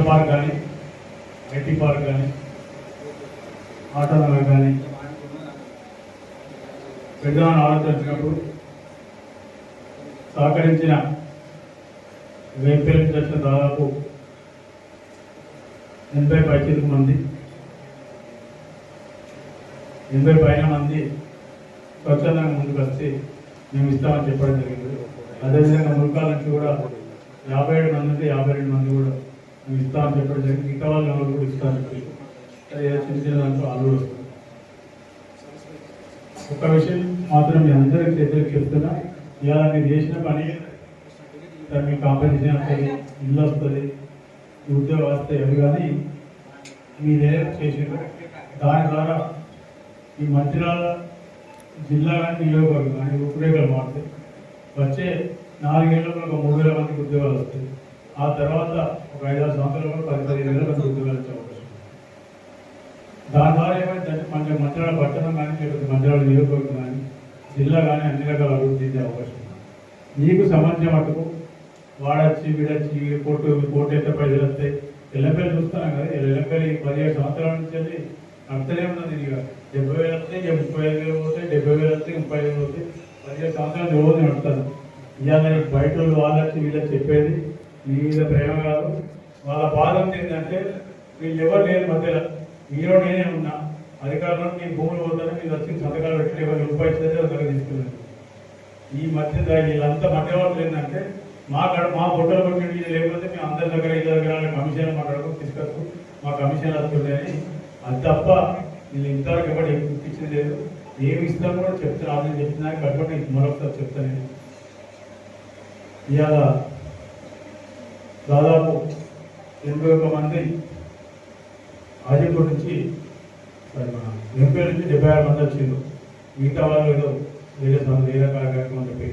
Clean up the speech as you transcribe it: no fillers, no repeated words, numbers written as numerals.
Park కానీ IT park కానీ auto Nagar కానీ పెద్దవాళ్ళని ఆలోచించినప్పుడు సహకరించిన వేపేరు చేసిన దాదాపు 80 మంది 80 పైన మంది స్వచ్ఛందంగా ముందుకు వచ్చి మేము ఇస్తామని చెప్పడం జరిగింది. అదేవిధంగా ముల్కాల నుంచి కూడా 57 మంది ఉంటే 52 మంది కూడా మేము ఇస్తామని చెప్పడం జరిగింది. మిగతా వాళ్ళు ఎవరు కూడా ఇస్తామని చెప్పి చిన్న చిన్న దాంట్లో వాళ్ళు వస్తుంది. ఒక విషయం మాత్రం మీ అందరికీ చేతులకు చెప్తున్నా, ఇలా మీరు చేసిన పని మీకు కాంపెన్సేషన్ వస్తుంది, ఇల్లు వస్తుంది, ఉద్యోగం వస్తాయి అవి కానీ మీరు ఏదైతే చేసారో దాని ద్వారా ఈ మంచిర్యాల జిల్లా కానీ నియోజకవర్గం కానీ రూపురేఖలు మారుతాయి. వచ్చే 4 ఏళ్ళలో ఒక 3,000 మందికి ఉద్యోగాలు వస్తాయి. ఆ తర్వాత ఒక 5-6 సంవత్సరాలు 10-15 వేల మంది ఉద్యోగాలు వచ్చే అవకాశం. దాని ద్వారా ఏమైందంటే మన మంచిర్యాల పట్టణం కానీ లేకపోతే మంచిర్యాల నియోజకవర్గం కానీ జిల్లా కానీ అన్ని రకాల అభివృద్ధి చెందే అవకాశం ఉంది. మీకు సంబంధించిన మటుకు వాడొచ్చి వీడొచ్చి కోర్టు అయితే పైసలు వస్తాయి. ఎల్లపల్లి చూస్తున్నాం కదా, ఎల్లపల్లి 17 సంవత్సరాల నుంచి వెళ్ళి అర్థనే ఉన్నది. ఇక 70,000 వస్తాయి, ఇక 35,000 పోతాయి, 70,000 వస్తాయి, 35,000 పోతాయి. 17 సంవత్సరాలు రోజు నడుస్తుంది. ఇవాళ బయట వాళ్ళు వచ్చి వీళ్ళకి చెప్పేది మీ మీద ప్రేమ కాదు, వాళ్ళ బాధ ఏంటంటే వీళ్ళు ఎవరు లేని మధ్యలో మీరు నేనే ఉన్నా, అధికారులు మీ భూములు పోతానే మీరు వచ్చి సంతకాలు పెట్టి ఎవరు రూపాయి ఇస్తే దగ్గర తీసుకున్నారు. ఈ మధ్య వీళ్ళంతా మధ్యవర్తులు ఏంటంటే మా బొట్టలు కొట్టి లేకపోతే మేము అందరి దగ్గర ఈ దగ్గర కమిషన్ మాట్లాడుకుని తీసుకొచ్చు, మా కమిషన్ వస్తుంది అని. అది తప్ప వీళ్ళు ఇంతవరకు ఎవరు ఇప్పించింది లేదు. ఏమి ఇస్తాం కూడా చెప్తాను, ఆమె చెప్తున్నా కాబట్టి మరొకసారి చెప్తాను. ఇవాళ దాదాపు 81 మంది హాజీపూర్ నుంచి మన ఎంపీ నుంచి 76 మంది వచ్చిండ్రు. మిగతా వాళ్ళు ఏదో వేరే కార్యక్రమం చెప్పి